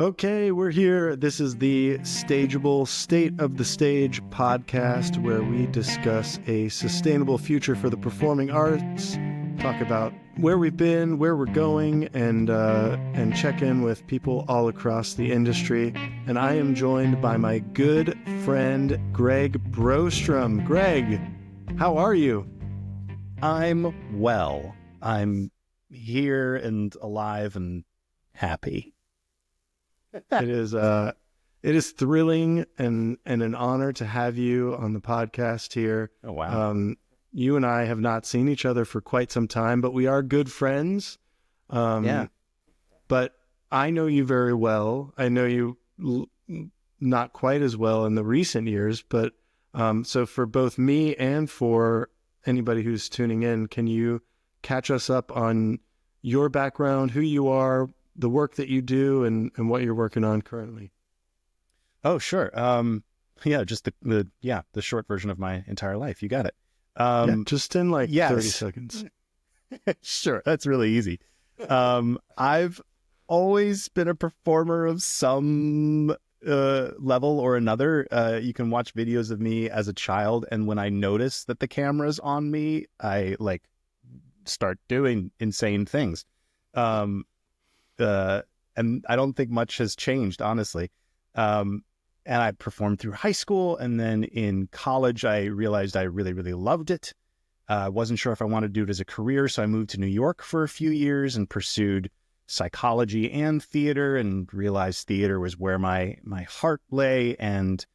Okay, we're here. This is the Stageable State of the Stage podcast where we discuss a sustainable future for the performing arts, talk about where we've been, where we're going, and check in with people all across the industry. And I am joined by my good friend, Greg Brostrom. Greg, how are you? I'm well. I'm here and alive and happy. It is thrilling and an honor to have you on the podcast here. Oh, wow. You and I have not seen each other for quite some time, but we are good friends. Yeah. But I know you very well. I know you not quite as well in the recent years, but so for both me and for anybody who's tuning in, can you catch us up on your background, who you are, the work that you do, and what you're working on currently? Oh, sure. Just the short version of my entire life. You got it. Just in 30 seconds. Sure. That's really easy. I've always been a performer of some level or another. You can watch videos of me as a child, and when I notice that the camera's on me, I start doing insane things. And I don't think much has changed, honestly. And I performed through high school, and then in college, I realized I really, really loved it. I wasn't sure if I wanted to do it as a career, so I moved to New York for a few years and pursued psychology and theater, and realized theater was where my heart lay, and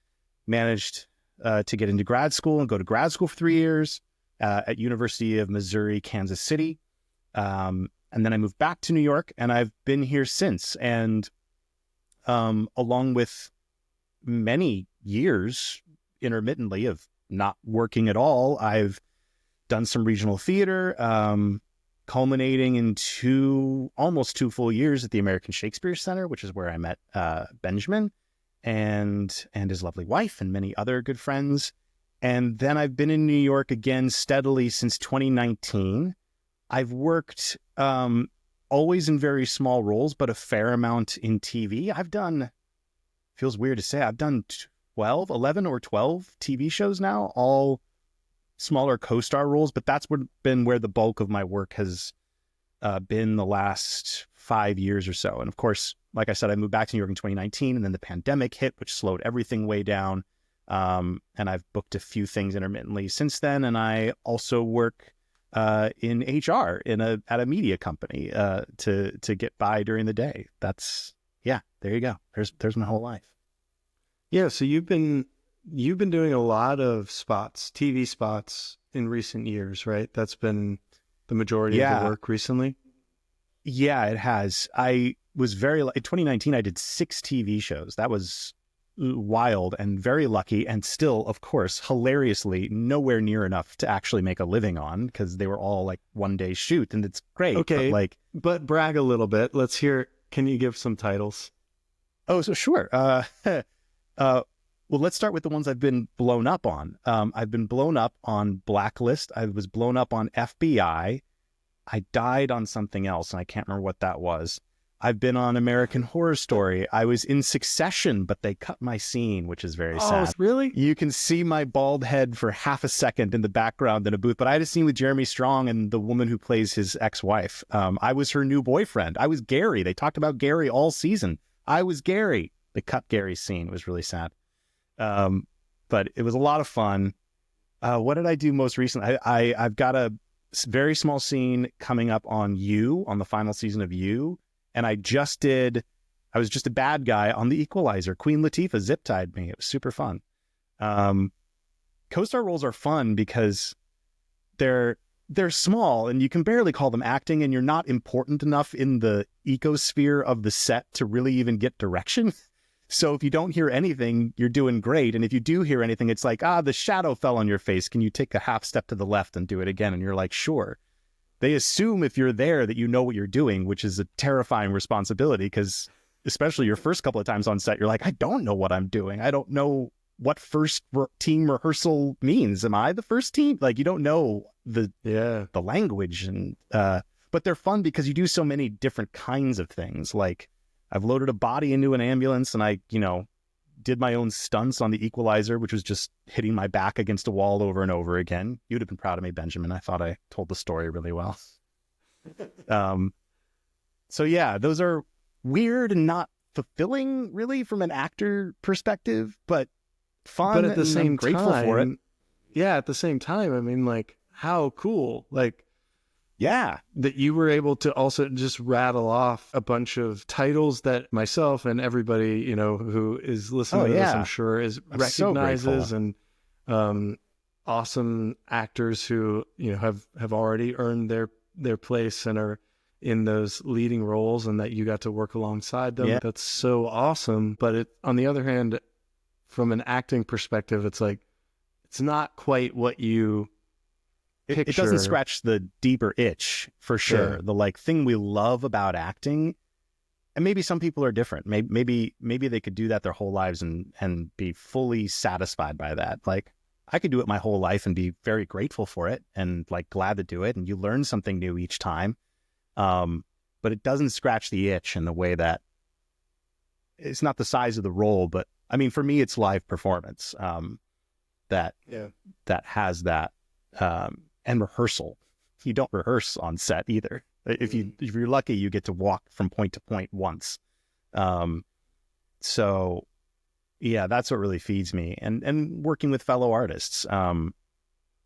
managed to get into grad school and go to grad school for 3 years at University of Missouri, Kansas City. And then I moved back to New York, and I've been here since. And along with many years intermittently of not working at all, I've done some regional theater, culminating in almost two full years at the American Shakespeare Center, which is where I met Benjamin and his lovely wife and many other good friends. And then I've been in New York again steadily since 2019. I've worked always in very small roles, but a fair amount in TV. Feels weird to say, I've done 11 or 12 TV shows now, all smaller co-star roles, but that's been where the bulk of my work has been the last 5 years or so. And of course, like I said, I moved back to New York in 2019, and then the pandemic hit, which slowed everything way down. And I've booked a few things intermittently since then. And I also work in HR at a media company to get by during the day. There you go. There's my whole life. Yeah, so you've been doing a lot of spots, TV spots in recent years, right? That's been the majority of the work recently. Yeah, it has. I was in 2019, I did 6 TV shows. That was wild and very lucky, and still, of course, hilariously nowhere near enough to actually make a living on, because they were all one day shoot, and it's great. Okay, but brag a little bit. Let's hear. Can you give some titles? Oh, so sure. Well, let's start with the ones I've been blown up on. I've been blown up on Blacklist. I was blown up on FBI. I died on something else, and I can't remember what that was. I've been on American Horror Story. I was in Succession, but they cut my scene, which is very sad. Oh, really? You can see my bald head for half a second in the background in a booth, but I had a scene with Jeremy Strong and the woman who plays his ex-wife. I was her new boyfriend. I was Gary. They talked about Gary all season. I was Gary. They cut Gary's scene. It was really sad. But it was a lot of fun. What did I do most recently? I've got a very small scene coming up on the final season of You. And I was just a bad guy on The Equalizer. Queen Latifah zip-tied me. It was super fun. Co-star roles are fun because they're small, and you can barely call them acting, and you're not important enough in the ecosphere of the set to really even get direction. So if you don't hear anything, you're doing great. And if you do hear anything, it's like, the shadow fell on your face. Can you take a half step to the left and do it again? And you're like, sure. They assume if you're there that you know what you're doing, which is a terrifying responsibility, because especially your first couple of times on set, you're like, I don't know what I'm doing. I don't know what first team rehearsal means. Am I the first team? You don't know the language. And but they're fun because you do so many different kinds of things. I've loaded a body into an ambulance, and I, did my own stunts on the equalizer, which was just hitting my back against a wall over and over again. You'd have been proud of me, Benjamin. I thought I told the story really well. So yeah, those are weird and not fulfilling really from an actor perspective, but fun. But at the same I'm grateful for it. Yeah, at the same time, I mean, like, how cool. Like, yeah, that you were able to also just rattle off a bunch of titles that myself and everybody, who is listening to this, I'm sure, recognizes, so and awesome actors who, have already earned their place and are in those leading roles, and that you got to work alongside them. Yeah. That's so awesome. But on the other hand, from an acting perspective, it's like, it's not quite what you picture. It doesn't scratch the deeper itch, for sure. Yeah. The thing we love about acting, and maybe some people are different. Maybe they could do that their whole lives and be fully satisfied by that. Like, I could do it my whole life and be very grateful for it and like glad to do it. And you learn something new each time. But it doesn't scratch the itch in the way that it's not the size of the role, but I mean, for me, it's live performance, that has that, and rehearsal. You don't rehearse on set either. If you're lucky, you get to walk from point to point once. So yeah, that's what really feeds me, and working with fellow artists. And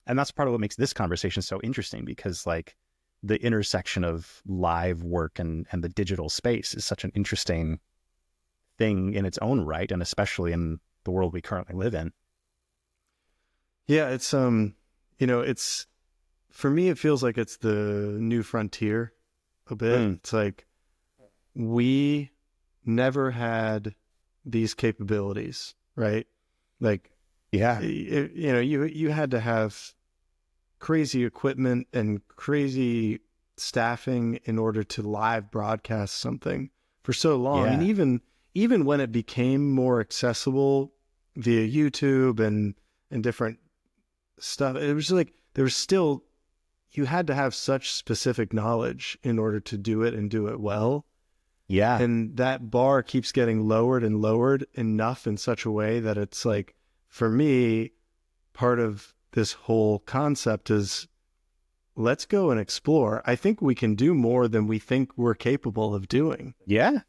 that's part of what makes this conversation so interesting, because like the intersection of live work and the digital space is such an interesting thing in its own right, and especially in the world we currently live in. Yeah, it's it's, for me, it feels like it's the new frontier a bit. It's like, we never had these capabilities, right? Like, yeah, you had to have crazy equipment and crazy staffing in order to live broadcast something for so long. Yeah. And even when it became more accessible via YouTube and different stuff, it was like, there was still, you had to have such specific knowledge in order to do it and do it well. Yeah. And that bar keeps getting lowered and lowered enough in such a way that it's like, for me, part of this whole concept is, let's go and explore. I think we can do more than we think we're capable of doing. Yeah.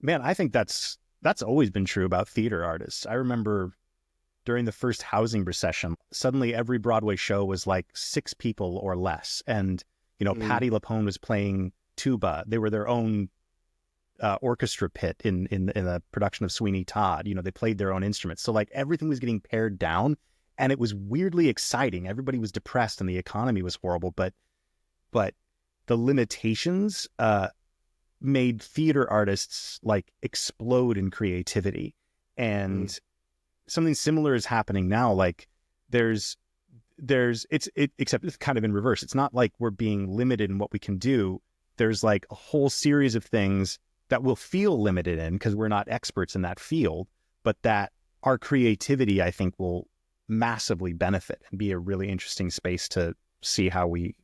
Man, I think that's always been true about theater artists. I remember during the first housing recession, suddenly every Broadway show was like 6 people or less. And, Patti LuPone was playing tuba. They were their own orchestra pit in a production of Sweeney Todd. They played their own instruments. So like everything was getting pared down, and it was weirdly exciting. Everybody was depressed and the economy was horrible, but the limitations made theater artists like explode in creativity. And something similar is happening now. Like except it's kind of in reverse. It's not like we're being limited in what we can do. There's like a whole series of things that we'll feel limited in because we're not experts in that field, but that our creativity, I think, will massively benefit and be a really interesting space to see how we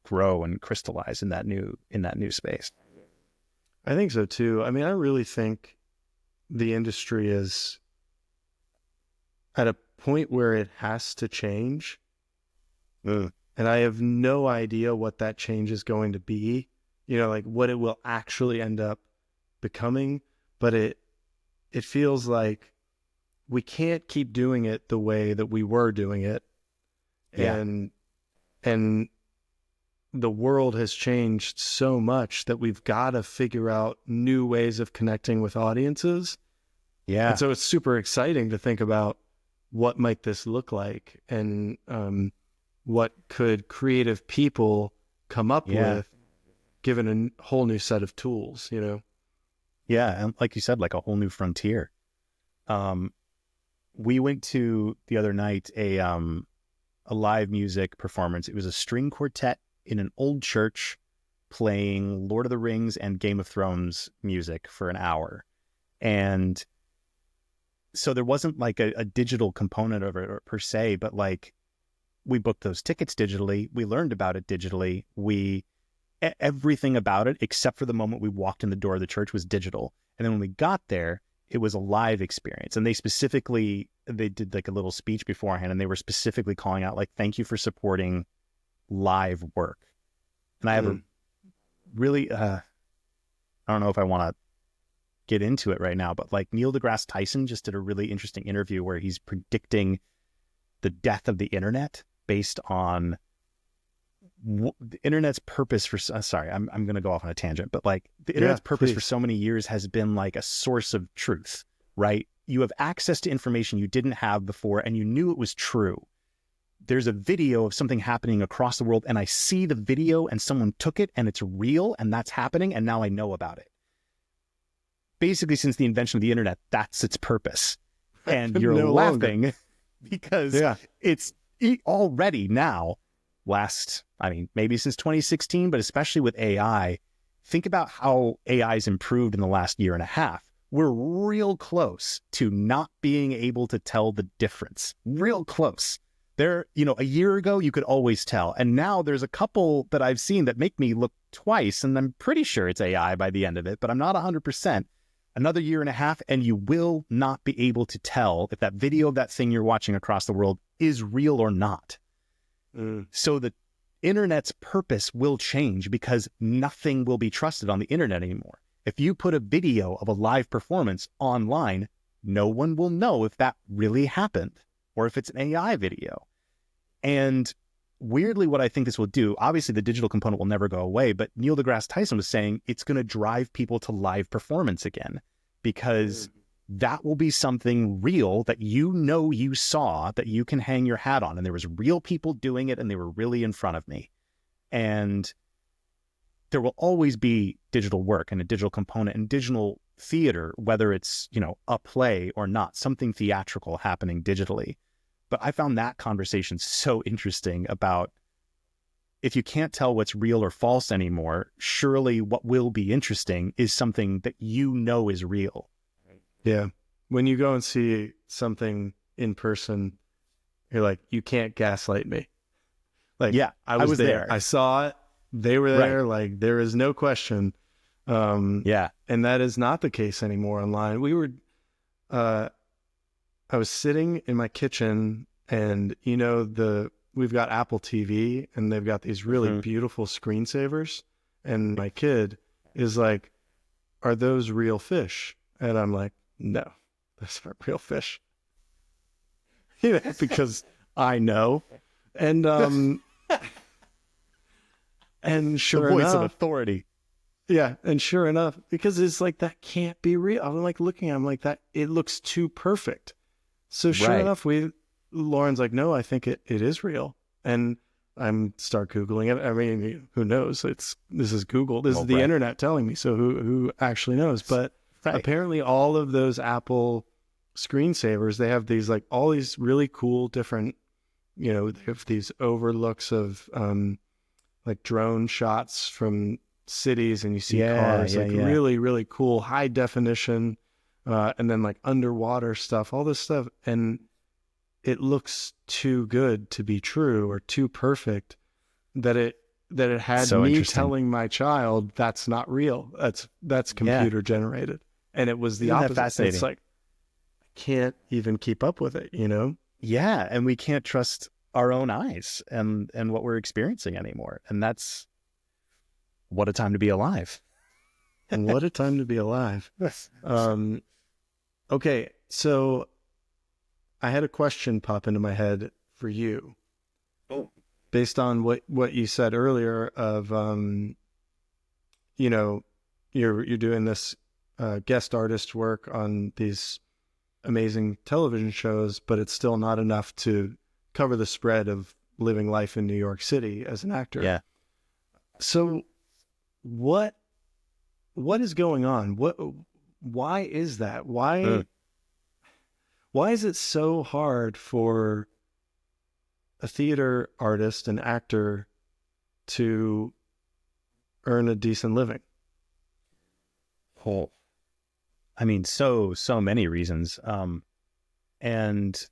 grow and crystallize in that new space. I think so too. I mean, I really think the industry is at a point where it has to change. And I have no idea what that change is going to be, like what it will actually end up becoming. But it feels like we can't keep doing it the way that we were doing it. Yeah. And the world has changed so much that we've got to figure out new ways of connecting with audiences. Yeah. And so it's super exciting to think about what might this look like, and what could creative people come up with given a whole new set of tools, Yeah. And like you said, like a whole new frontier. We went to the other night a live music performance. It was a string quartet in an old church playing Lord of the Rings and Game of Thrones music for an hour. And so there wasn't like a digital component of it per se, but like we booked those tickets digitally. We learned about it digitally. We everything about it, except for the moment we walked in the door of the church, was digital. And then when we got there, it was a live experience. And they did like a little speech beforehand, and they were specifically calling out like, thank you for supporting live work. And I have a really, I don't know if I want to get into it right now, but like Neil deGrasse Tyson just did a really interesting interview where he's predicting the death of the internet based on the internet's purpose for, sorry, I'm going to go off on a tangent, but like the internet's purpose for so many years has been like a source of truth, right? You have access to information you didn't have before, and you knew it was true. There's a video of something happening across the world, and I see the video and someone took it and it's real and that's happening, and now I know about it. Basically, since the invention of the internet, that's its purpose. And you're laughing because it's already now maybe since 2016, but especially with AI, think about how AI's improved in the last year and a half. We're real close to not being able to tell the difference. Real close. A year ago, you could always tell. And now there's a couple that I've seen that make me look twice, and I'm pretty sure it's AI by the end of it, but I'm not 100%. Another year and a half, and you will not be able to tell if that video of that thing you're watching across the world is real or not. So the internet's purpose will change because nothing will be trusted on the internet anymore. If you put a video of a live performance online, no one will know if that really happened or if it's an AI video. And weirdly, what I think this will do, obviously the digital component will never go away, but Neil deGrasse Tyson was saying it's going to drive people to live performance again, because that will be something real that you saw, that you can hang your hat on. And there was real people doing it, and they were really in front of me. And there will always be digital work and a digital component and digital theater, whether it's, a play or not, something theatrical happening digitally. But I found that conversation so interesting about, if you can't tell what's real or false anymore, surely what will be interesting is something that is real. Yeah. When you go and see something in person, you're like, you can't gaslight me. Like, I was there. I saw it. They were there. Right. Like, there is no question. And that is not the case anymore online. I was sitting in my kitchen, and we've got Apple TV, and they've got these really beautiful screensavers. And my kid is like, are those real fish? And I'm like, no, those aren't real fish. Because I know. And and sure enough, the voice of authority. Yeah, and sure enough, because it's like, that can't be real. I'm like looking at him like that. It looks too perfect. So sure enough, Lauren's like, no, I think it is real. And I'm start Googling it. I mean, who knows? This is Google. This is the internet telling me. So who actually knows? But apparently all of those Apple screensavers, they have these like all these really cool different, they have these overlooks of like drone shots from cities, and you see cars, really, really cool, high definition, and then like underwater stuff, all this stuff. And it looks too good to be true, or too perfect, that it had so me telling my child that's not real. That's computer generated. And it was the opposite. Fascinating. It's like, I can't even keep up with it, Yeah. And we can't trust our own eyes and what we're experiencing anymore. And that's, what a time to be alive. And what a time to be alive. Okay. So I had a question pop into my head for you. Oh. Based on what you said earlier of, you're doing this guest artist work on these amazing television shows, but it's still not enough to cover the spread of living life in New York City as an actor. Yeah. So what is going on? Why is that? Why is it so hard for a theater artist, an actor, to earn a decent living? Oh, I mean, so many reasons. And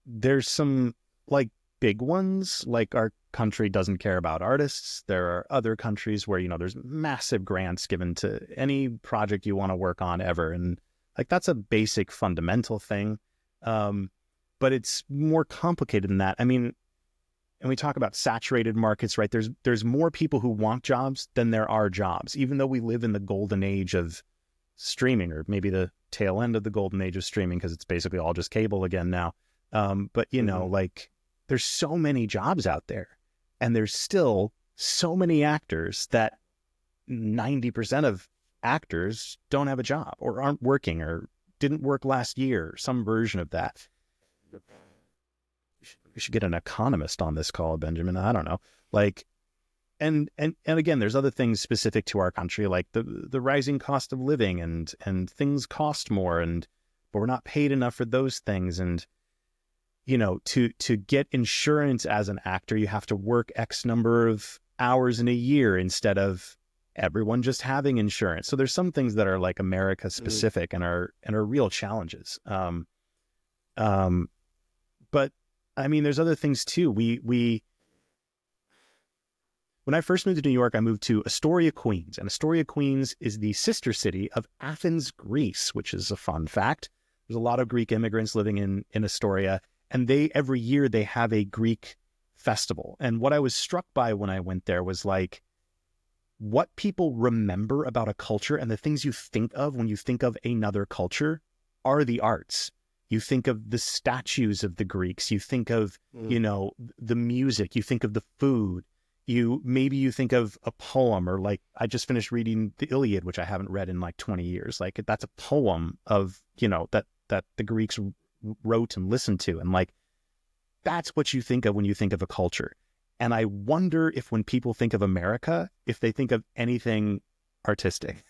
there's some, like, big ones. Like our country doesn't care about artists. There are other countries where, there's massive grants given to any project you want to work on ever. And like, that's a basic fundamental thing. But it's more complicated than that. I mean, and we talk about saturated markets, right? There's more people who want jobs than there are jobs, even though we live in the golden age of streaming, or maybe the tail end of the golden age of streaming, because it's basically all just cable again now. But like, there's so many jobs out there, and there's still so many actors that 90% of actors don't have a job, or aren't working, or didn't work last year, or some version of that. We should get an economist on this call, Benjamin. I don't know. Like, and again, there's other things specific to our country, like the rising cost of living, and things cost more, but we're not paid enough for those things. And, to get insurance as an actor, you have to work X number of hours in a year instead of everyone just having insurance. So there's some things that are like America specific and are real challenges. But I mean, there's other things too. When I first moved to New York, I moved to Astoria, Queens. And Astoria, Queens is the sister city of Athens, Greece, which is a fun fact. There's a lot of Greek immigrants living in Astoria, and every year they have a Greek festival. And what I was struck by when I went there was like, what people remember about a culture and the things you think of when you think of another culture are the arts. You think of the statues of the Greeks. You think of, the music. You think of the food. Maybe you think of a poem, or like, I just finished reading the Iliad, which I haven't read in like 20 years. Like, that's a poem of, that the Greeks wrote and listened to. And like, that's what you think of when you think of a culture. And I wonder if when people think of America, if they think of anything artistic.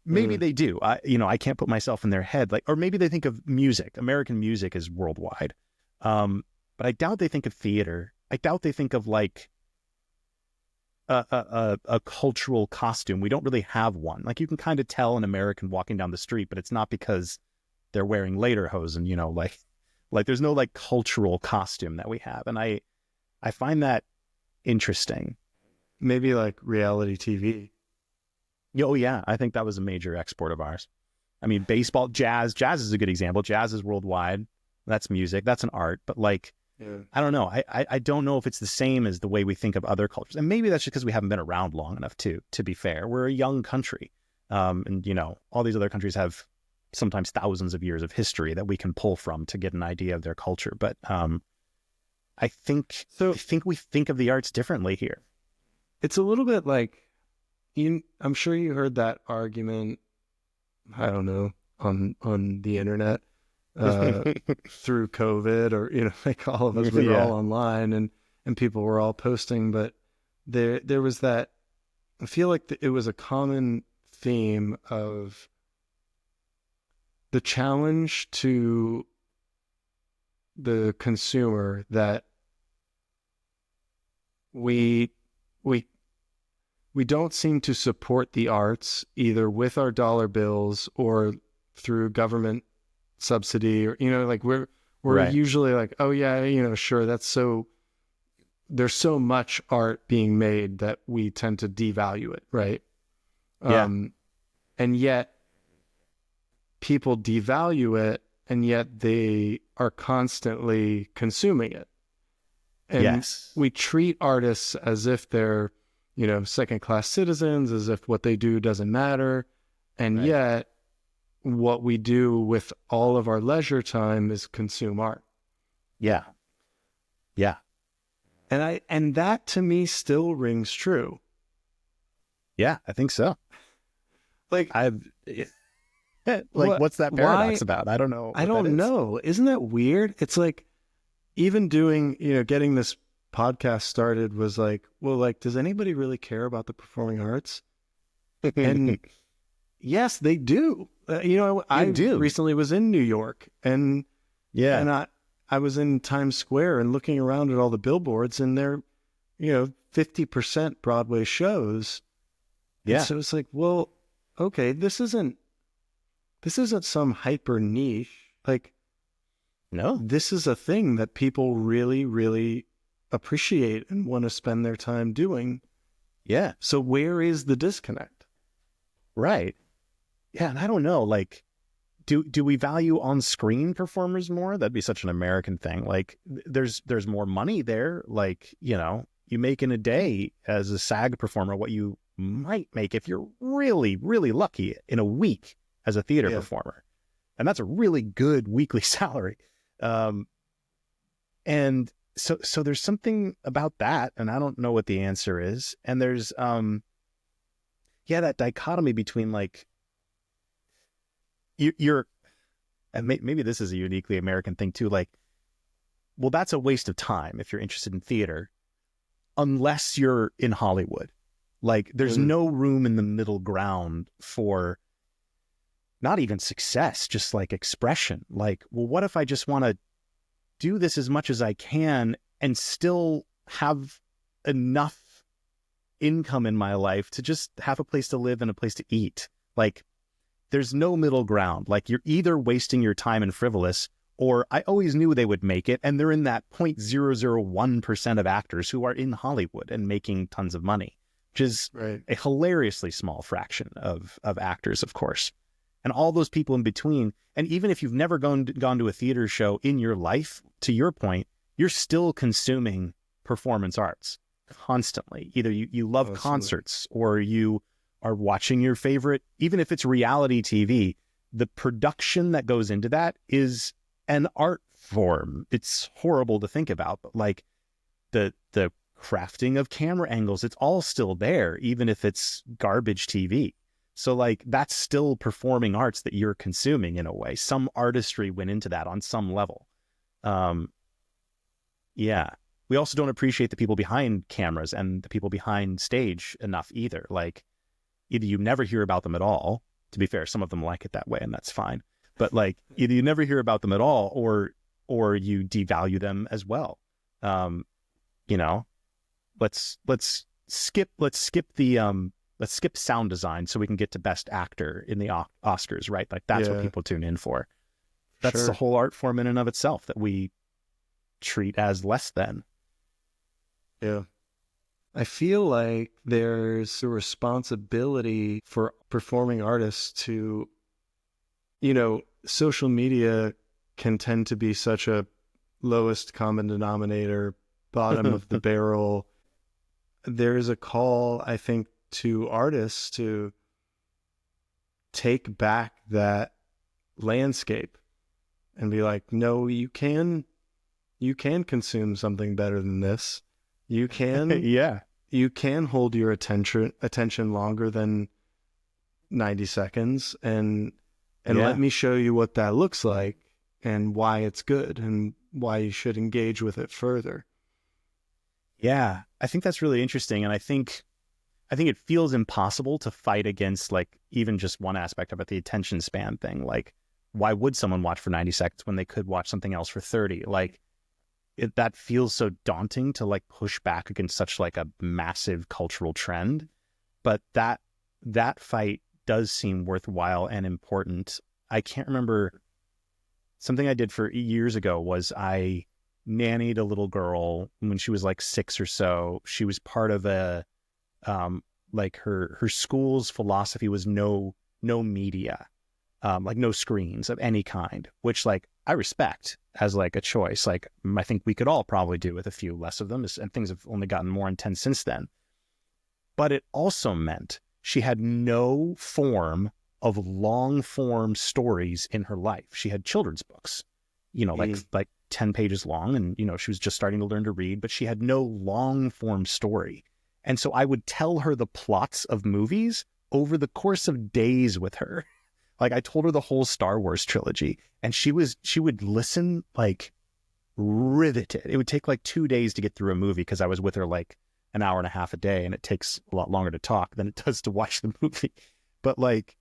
Maybe they do. I can't put myself in their head. Like, or maybe they think of music. American music is worldwide. But I doubt they think of theater. I doubt they think of like a cultural costume. We don't really have one. Like, you can kind of tell an American walking down the street, but it's not because they're wearing lederhosen, like there's no like cultural costume that we have. And I find that interesting. Maybe like reality TV. Oh, yeah. I think that was a major export of ours. I mean, baseball, jazz. Jazz is a good example. Jazz is worldwide. That's music. That's an art. But like, I don't know. I don't know if it's the same as the way we think of other cultures. And maybe that's just because we haven't been around long enough to be fair. We're a young country. And, all these other countries have sometimes thousands of years of history that we can pull from to get an idea of their culture. But I think we think of the arts differently here. It's a little bit like, I'm sure you heard that argument, I don't know, on the internet through COVID, or, like all of us, we were all online and people were all posting, but there was that, I feel like it was a common theme of the challenge to the consumer that we don't seem to support the arts either with our dollar bills or through government subsidy, or, like we're right. Usually like, oh yeah, sure. There's so much art being made that we tend to devalue it. Right. Yeah. And yet people devalue it, and yet they are constantly consuming it. And we treat artists as if they're, second-class citizens, as if what they do doesn't matter. And yet what we do with all of our leisure time is consume art. Yeah. Yeah. And that to me still rings true. Yeah, I think so. Like, what's that paradox about? I don't know. I don't know. Isn't that weird? It's like, even doing, getting this podcast started was like, well, like, does anybody really care about the performing arts? And yes, they do. I recently was in New York, and I was in Times Square and looking around at all the billboards, and they're, 50% Broadway shows. Yeah. And so it's like, well, okay, this isn't some hyper niche. Like, No. this is a thing that people really, really appreciate and want to spend their time doing. Yeah. So where is the disconnect? Right. Yeah. And I don't know, like, do we value on-screen performers more? That'd be such an American thing. Like, there's more money there. Like, you make in a day as a SAG performer what you might make if you're really, really lucky in a week as a theater performer. And that's a really good weekly salary. And so there's something about that, and I don't know what the answer is. And there's, that dichotomy between like, you're, and maybe this is a uniquely American thing too. Like, well, that's a waste of time if you're interested in theater, unless you're in Hollywood. Like, there's no room in the middle ground for not even success, just like expression. Like, well, what if I just want to do this as much as I can and still have enough income in my life to just have a place to live and a place to eat? Like, there's no middle ground. Like, you're either wasting your time in frivolous, or I always knew they would make it, and they're in that 0.001% of actors who are in Hollywood and making tons of money, which is a hilariously small fraction of actors, of course. And all those people in between. And even if you've never gone to a theater show in your life, to your point, you're still consuming performance arts constantly. Either you love concerts, or you are watching your favorite, even if it's reality TV, the production that goes into that is an art form. It's horrible to think about, but like the crafting of camera angles, it's all still there, even if it's garbage TV. So like, that's still performing arts that you're consuming in a way. Some artistry went into that on some level. We also don't appreciate the people behind cameras and the people behind stage enough either. Like, either you never hear about them at all. To be fair, some of them like it that way, and that's fine. But like, either you never hear about them at all, or you devalue them as well. Let's skip sound design so we can get to best actor in the Oscars, right? Like, that's what people tune in for. That's the whole art form in and of itself that we treat as less than. Yeah. I feel like there's a responsibility for performing artists to, social media can tend to be such a lowest common denominator, bottom of the barrel. There's a call, I think, to artists to take back that landscape and be like, no, you can consume something better than this. You can, you can hold your attention longer than 90 seconds and let me show you what that looks like and why it's good and why you should engage with it further. Yeah, I think that's really interesting. And I think it feels impossible to fight against like even just one aspect of it, the attention span thing. Like, why would someone watch for 90 seconds when they could watch something else for 30? Like, that feels so daunting to like push back against such like a massive cultural trend. But that fight does seem worthwhile and important. I can't remember, something I did for years ago was I nannied a little girl when she was like 6 or so. She was part of a, like her school's philosophy was no media, like no screens of any kind, which like I respect as like a choice. Like, I think we could all probably do with a few less of them, and things have only gotten more intense since then. But it also meant she had no form of long form stories in her life. She had children's books, like 10 pages long. And, she was just starting to learn to read, but she had no long form story. And so I would tell her the plots of movies over the course of days with her. Like, I told her the whole Star Wars trilogy, and she would listen like riveted. It would take like 2 days to get through a movie because I was with her like an hour and a half a day, and it takes a lot longer to talk than it does to watch the movie. But like,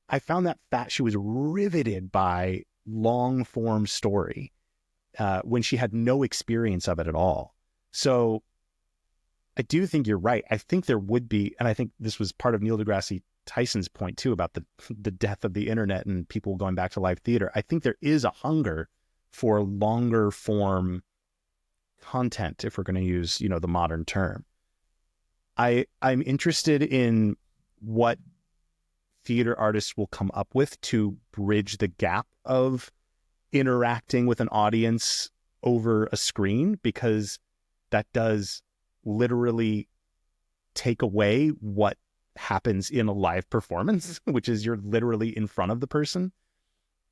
I found that she was riveted by long form story when she had no experience of it at all. So I do think you're right. I think there would be, and I think this was part of Neil deGrasse Tyson's point too about the death of the internet and people going back to live theater. I think there is a hunger for longer form content, if we're going to use, the modern term. I'm interested in what theater artists will come up with to bridge the gap of interacting with an audience over a screen, because that does literally take away what happens in a live performance, which is you're literally in front of the person.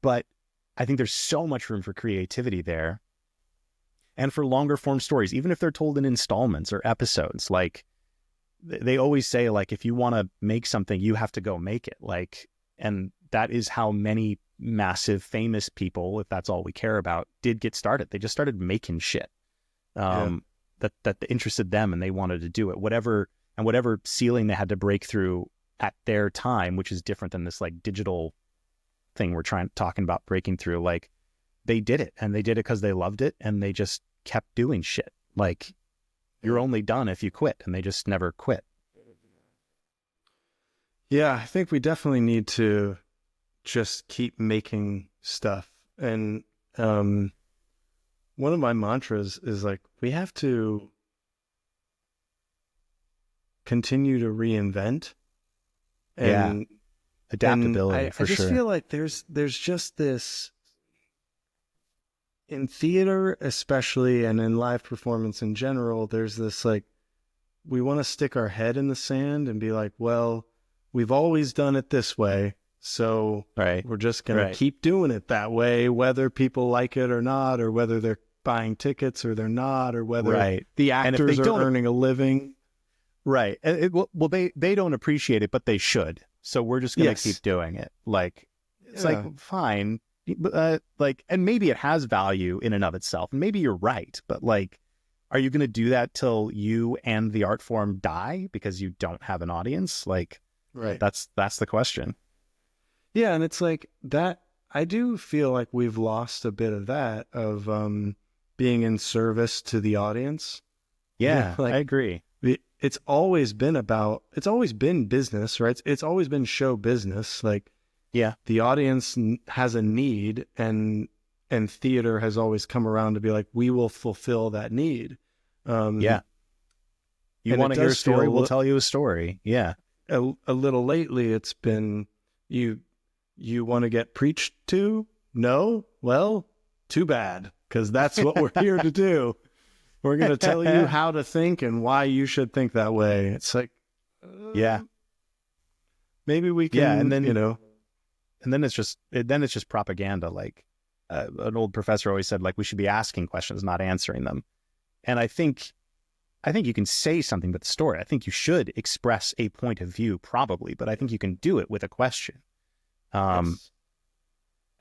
But I think there's so much room for creativity there. And for longer form stories, even if they're told in installments or episodes, like they always say, like, if you want to make something, you have to go make it. Like, and that is how many massive famous people, if that's all we care about, did get started. They just started making shit that interested them, and they wanted to do it. Whatever ceiling they had to break through at their time, which is different than this like digital thing we're talking about breaking through. Like, they did it, and they did it because they loved it, and they just kept doing shit. Like, you're only done if you quit, and they just never quit. Yeah, I think we definitely need to just keep making stuff. And one of my mantras is like, we have to continue to reinvent. And adaptability, and for sure. I just feel like there's just this, in theater especially, and in live performance in general, there's this like, we want to stick our head in the sand and be like, well, we've always done it this way, so we're just going to keep doing it that way, whether people like it or not, or whether they're buying tickets or they're not, or whether the actors are earning a living. Right. They don't appreciate it, but they should. So we're just going to keep doing it. Like, it's like, fine. Like, and maybe it has value in and of itself. And maybe you're right. But like, are you going to do that till you and the art form die because you don't have an audience? Like, that's the question. Yeah. And it's like that. I do feel like we've lost a bit of that, of being in service to the audience. Yeah, like, I agree. It's always been business, right? It's always been show business. Like, the audience has a need, and theater has always come around to be like, we will fulfill that need. You want to hear a story, we'll tell you a story. Yeah. A little lately, it's been, you want to get preached to? No? Well, too bad, because that's what we're here to do. We're going to tell you how to think and why you should think that way. It's like, maybe we can, and then, and then it's just propaganda. Like, an old professor always said, like, we should be asking questions, not answering them. And I think you can say something about the story. I think you should express a point of view, probably, but I think you can do it with a question.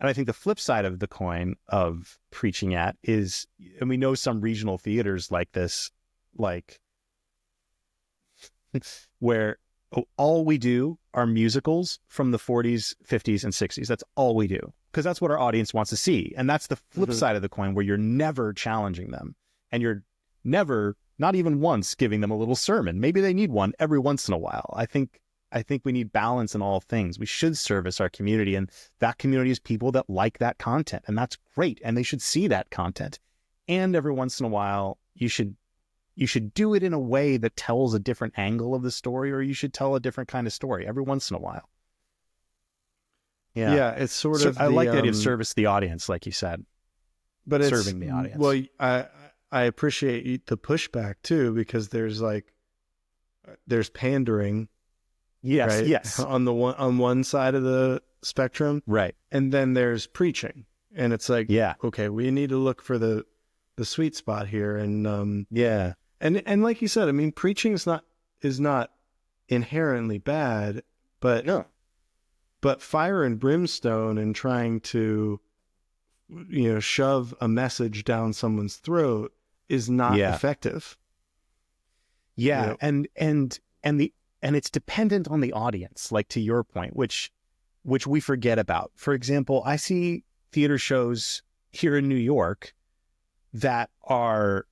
And I think the flip side of the coin of preaching at is, and we know some regional theaters like this, like, where all we do are musicals from the 40s, 50s, and 60s. That's all we do, because that's what our audience wants to see. And that's the flip side of the coin, where you're never challenging them, and you're never, not even once, giving them a little sermon. Maybe they need one every once in a while. I think we need balance in all things. We should service our community, and that community is people that like that content, and that's great, and they should see that content. And every once in a while, you should do it in a way that tells a different angle of the story, or you should tell a different kind of story every once in a while. Yeah, it's sort of. I like the idea of service the audience, like you said, but it's serving the audience. Well, I appreciate the pushback too, because there's pandering. Yes. On one side of the spectrum, right, and then there's preaching, and it's like, okay, we need to look for the sweet spot here, and and like you said, I mean, preaching is not inherently bad, but fire and brimstone and trying to shove a message down someone's throat is not effective. And it's dependent on the audience, like, to your point, which we forget about. For example, I see theater shows here in New York that are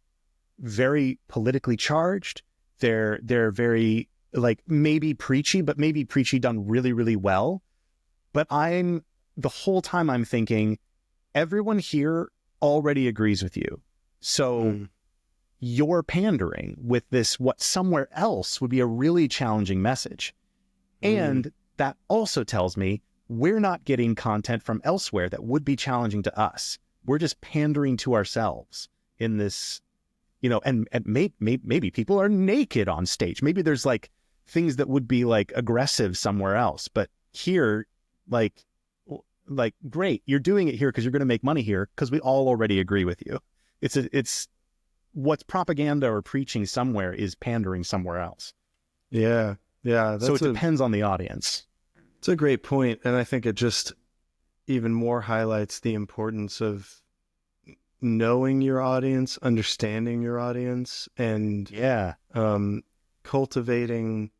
very politically charged. They're very, like, maybe preachy, but maybe preachy done really, really well. But the whole time I'm thinking, everyone here already agrees with you. So you're pandering with this, what somewhere else would be a really challenging message. And that also tells me we're not getting content from elsewhere that would be challenging to us. We're just pandering to ourselves in this, you know, and maybe people are naked on stage. Maybe there's like things that would be like aggressive somewhere else. But here, like great, you're doing it here because you're going to make money here because we all already agree with you. It's what's propaganda or preaching somewhere is pandering somewhere else. Yeah. Yeah. So it depends on the audience. It's a great point. And I think it just even more highlights the importance of knowing your audience, understanding your audience, and cultivating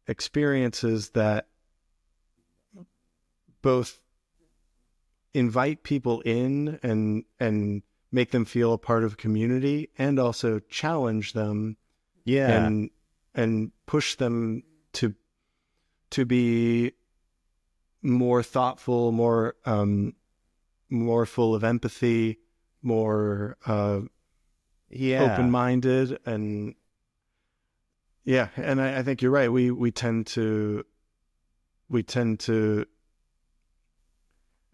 experiences that both invite people in and make them feel a part of a community, and also challenge them and push them to be more thoughtful, more full of empathy, more open-minded, and I think you're right. We tend to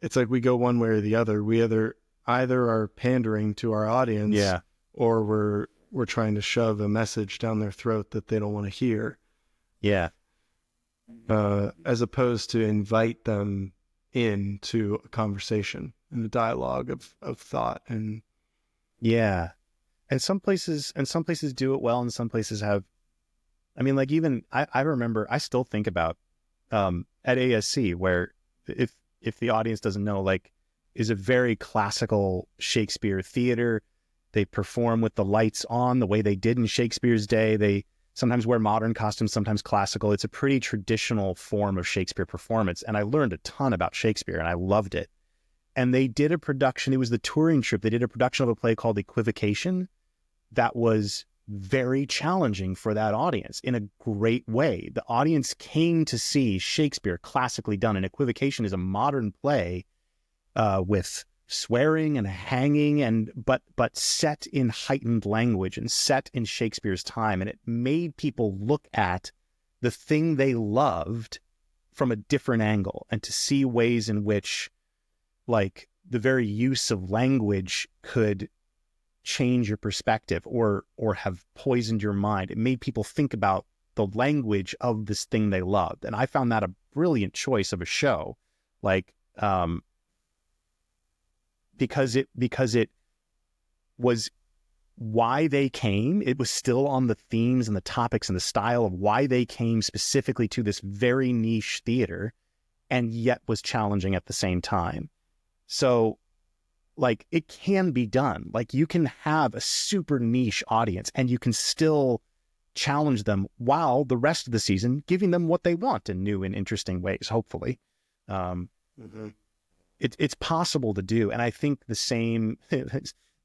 it's like we go one way or the other. We either are pandering to our audience, or we're trying to shove a message down their throat that they don't want to hear. Yeah. As opposed to invite them into a conversation and a dialogue of thought. And some places do it well, and some places have, I mean, like even I remember, I still think about at ASC, where if the audience doesn't know, like, is a very classical Shakespeare theater. They perform with the lights on the way they did in Shakespeare's day. They sometimes wear modern costumes, sometimes classical. It's a pretty traditional form of Shakespeare performance. And I learned a ton about Shakespeare, and I loved it. And they did a production, it was the touring troupe. They did a production of a play called Equivocation that was very challenging for that audience in a great way. The audience came to see Shakespeare classically done, and Equivocation is a modern play with swearing and hanging, but set in heightened language and set in Shakespeare's time. And it made people look at the thing they loved from a different angle, and to see ways in which, like, the very use of language could change your perspective or have poisoned your mind. It made people think about the language of this thing they loved. And I found that a brilliant choice of a show, like, because it was why they came. It was still on the themes and the topics and the style of why they came specifically to this very niche theater, and yet was challenging at the same time. So, like, it can be done. Like, you can have a super niche audience and you can still challenge them while the rest of the season giving them what they want in new and interesting ways, hopefully. It's possible to do. And I think the same,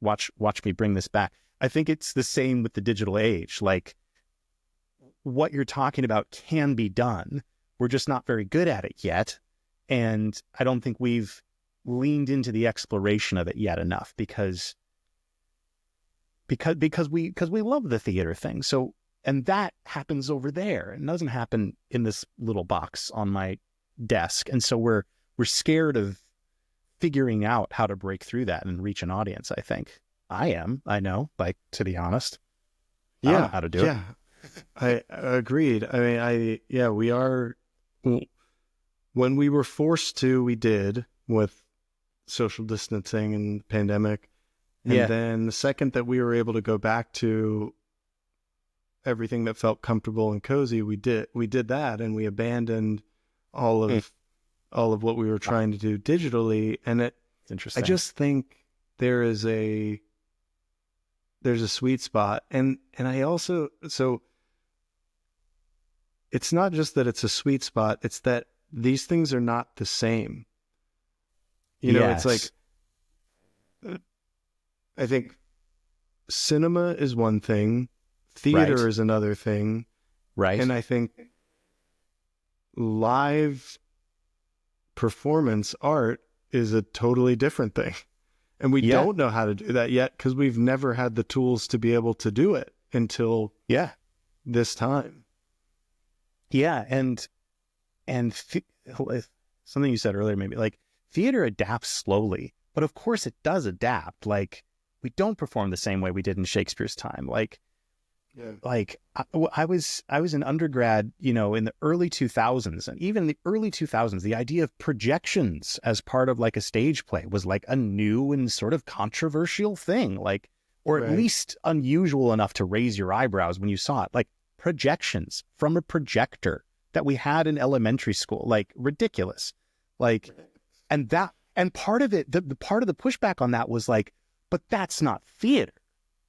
watch me bring this back. I think it's the same with the digital age. Like, what you're talking about can be done. We're just not very good at it yet. And I don't think we've leaned into the exploration of it yet enough, because we love the theater thing. So, and that happens over there. It doesn't happen in this little box on my desk. And so we're scared of figuring out how to break through that and reach an audience. I think I know, like, to be honest, I don't know how to do it. I agreed. I mean, we are, when we were forced to, we did, with social distancing and pandemic. And then the second that we were able to go back to everything that felt comfortable and cozy, we did that, and we abandoned all of what we were trying to do digitally. And it's interesting. I just think there's a sweet spot. And I also, so it's not just that it's a sweet spot, it's that these things are not the same. You know, it's like, I think cinema is one thing, theater is another thing. Right. And I think live performance art is a totally different thing. And we don't know how to do that yet because we've never had the tools to be able to do it until this time. Yeah. And something you said earlier, maybe like theater adapts slowly, but of course it does adapt. Like we don't perform the same way we did in Shakespeare's time. Like I was an undergrad, in the early 2000s, and even in the early 2000s, the idea of projections as part of like a stage play was like a new and sort of controversial thing, like, or at least unusual enough to raise your eyebrows when you saw it. Like projections from a projector that we had in elementary school, like ridiculous. Like, and part of it, the part of the pushback on that was like, but that's not theater.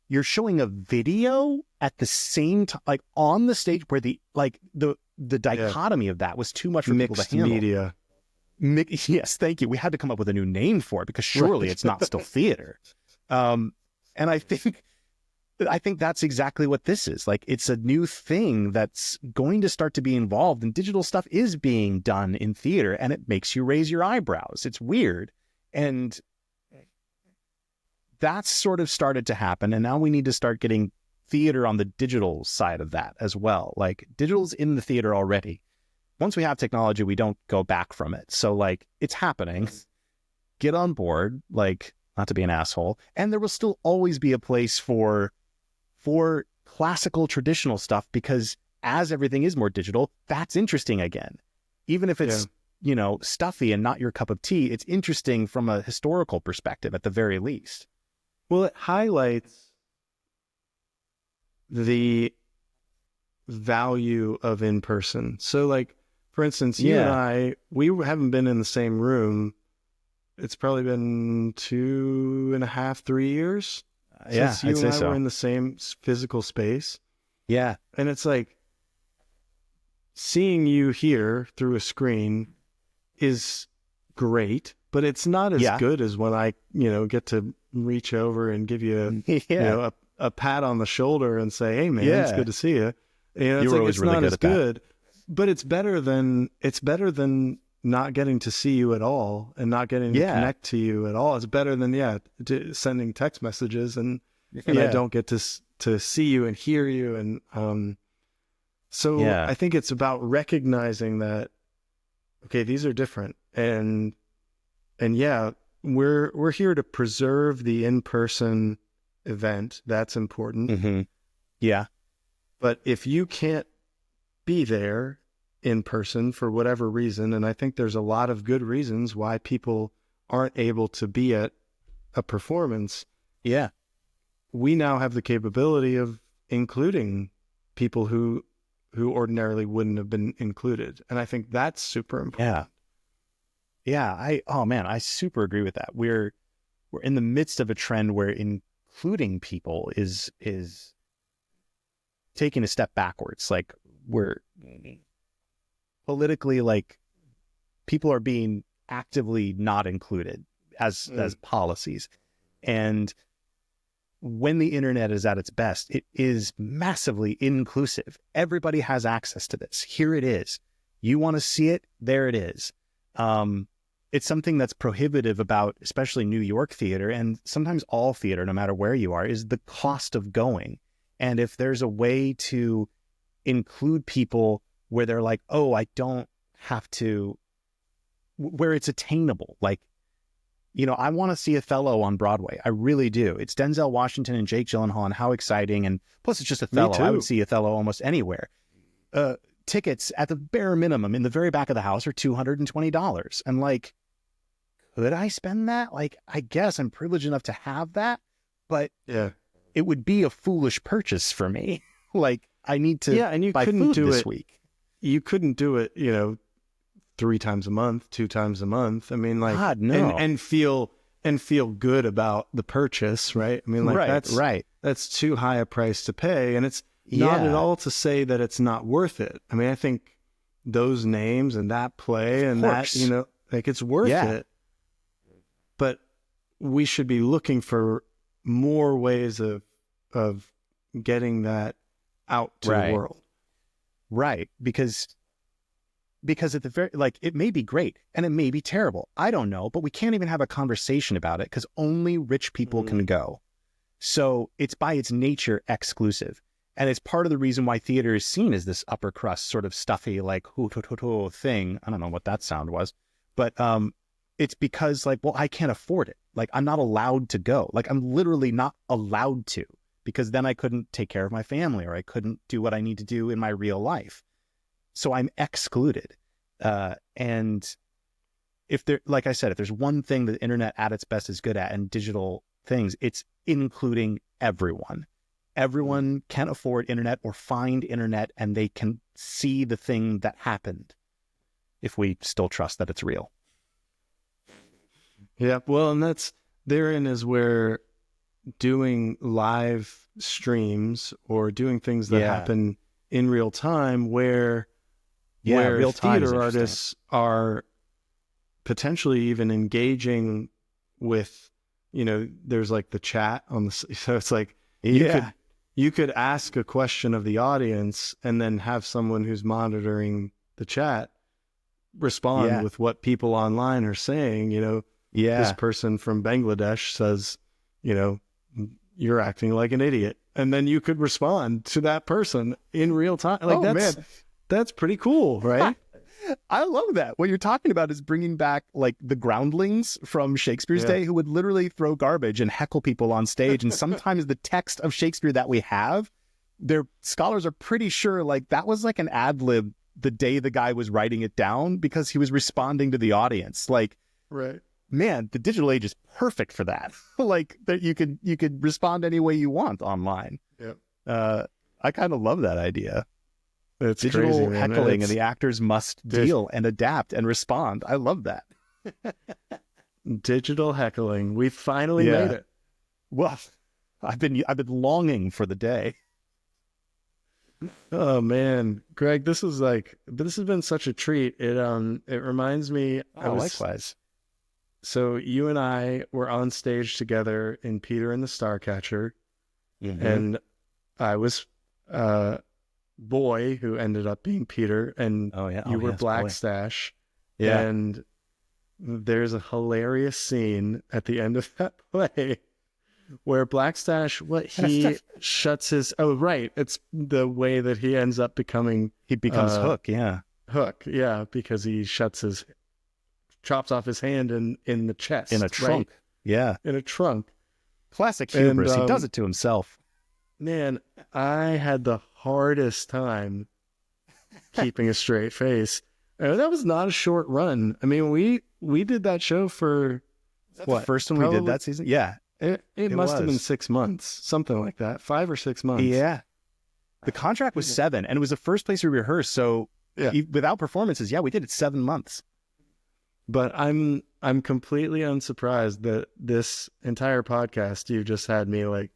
You're showing a video at the same time, like on the stage, where the dichotomy of that was too much for people to handle. Media. Yes, thank you. We had to come up with a new name for it because surely it's not still theater. And I think that's exactly what this is. Like, it's a new thing that's going to start to be involved, and digital stuff is being done in theater, and it makes you raise your eyebrows. It's weird. And that's sort of started to happen, and now we need to start getting theater on the digital side of that as well. Like, digital's in the theater already. Once we have technology, we don't go back from it. So, like, it's happening. Get on board, like, not to be an asshole. And there will still always be a place for classical, traditional stuff, because as everything is more digital, that's interesting again. Even if it's, stuffy and not your cup of tea, it's interesting from a historical perspective at the very least. Well, it highlights the value of in-person. So, like, for instance, you and I, we haven't been in the same room. It's probably been 2.5, 3 years since you and I were in the same physical space. Yeah. And it's like, seeing you here through a screen is great, but it's not as good as when I, get to reach over and give you a pat on the shoulder and say, "Hey man, it's good to see you." It's like, it's really not as good, but it's better than not getting to see you at all and not getting to connect to you at all. It's better than sending text messages and I don't get to see you and hear you. And I think it's about recognizing that, okay, these are different, and we're here to preserve the in-person event. That's important. Mm-hmm. Yeah. But if you can't be there in person for whatever reason, and I think there's a lot of good reasons why people aren't able to be at a performance. Yeah. We now have the capability of including people who ordinarily wouldn't have been included. And I think that's super important. Yeah. I super agree with that. We're in the midst of a trend where including people is taking a step backwards. Like, we're politically, like, people are being actively not included as policies. And when the internet is at its best, it is massively inclusive. Everybody has access to this. Here it is. You want to see it? There it is. It's something that's prohibitive about, especially New York theater, and sometimes all theater, no matter where you are, is the cost of going. And if there's a way to include people where they're like, oh, I don't have to, where it's attainable. Like, I want to see Othello on Broadway. I really do. It's Denzel Washington and Jake Gyllenhaal, and how exciting. And plus, it's just Othello. I would see Othello almost anywhere. Tickets at the bare minimum in the very back of the house are $220. And like, could I spend that? Like, I guess I'm privileged enough to have that, but it would be a foolish purchase for me. Like, I need to and you buy couldn't food do this it. week. You couldn't do it, 3 times a month, 2 times a month. I mean, like, God, no. and feel good about the purchase, right? I mean, like, that's too high a price to pay, and it's not at all to say that it's not worth it. I mean, I think those names and that play and that, like, it's worth it. But we should be looking for more ways of getting that out to the world. Right. Because because at the very, like, it may be great and it may be terrible. I don't know, but we can't even have a conversation about it because only rich people can go. So it's by its nature exclusive. And it's part of the reason why theater is seen as this upper crust sort of stuffy, like, thing. I don't know what that sound was, but it's because, like, well, I can't afford it. Like, I'm not allowed to go. Like, I'm literally not allowed to, because then I couldn't take care of my family, or I couldn't do what I need to do in my real life. So I'm excluded. And if there, like I said, if there's one thing that the internet at its best is good at, and digital things, it's including everyone. Everyone can afford internet or find internet, and they can see the thing that happened if we still trust that it's real. Yeah, well, and that's therein is where doing live streams or doing things that happen in real time, where real time theater artists are potentially even engaging with, there's like the chat on the, so it's like you could ask a question of the audience and then have someone who's monitoring the chat respond with what people online are saying. This person from Bangladesh says, you're acting like an idiot. And then you could respond to that person in real time. Like, that's pretty cool, right? I love that. What you're talking about is bringing back, like, the groundlings from Shakespeare's day, who would literally throw garbage and heckle people on stage. And sometimes the text of Shakespeare that we have, their scholars are pretty sure, like, that was like an ad lib the day the guy was writing it down, because he was responding to the audience. Like, right. Man, the digital age is perfect for that. Like, that you could respond any way you want online. Yep. I kind of love that idea. It's digital crazy, man. heckling, and the actors must deal and adapt and respond. I love that. Digital heckling. We finally made it. Well, I've been longing for the day. Oh man, Greg, this has been such a treat. It reminds me. Likewise. So you and I were on stage together in Peter and the Starcatcher, and I was Boy, who ended up being Peter, and you were Blackstash. Yeah. And there's a hilarious scene at the end of that play where Blackstash, he shuts his, it's the way that he ends up becoming, he becomes Hook, because he chops off his hand in the chest. In a trunk. Right? In a trunk. Classic hubris. He does it to himself. Man, I had the hardest time keeping a straight face. That was not a short run. I mean, we did that show for the first one we did that season? Yeah. It must have been 6 months, something like that. 5 or 6 months. Yeah. The contract was 7, and it was the first place we rehearsed. So without performances, we did it 7 months. But I'm completely unsurprised that this entire podcast, you just had me like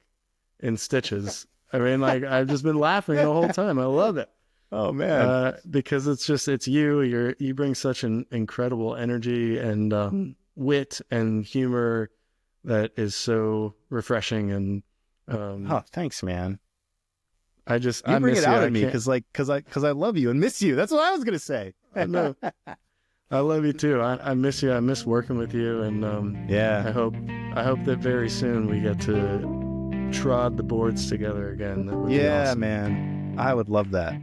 in stitches. I mean, like, I've just been laughing the whole time. I love it. Oh man. Because it's you. You bring such an incredible energy and wit and humor that is so refreshing. And thanks, man. I bring it out of me because I love you and miss you. That's what I was gonna say. No, I love you too. I miss you. I miss working with you, and I hope that very soon we get to trod the boards together again. That would be awesome. Man. I would love that.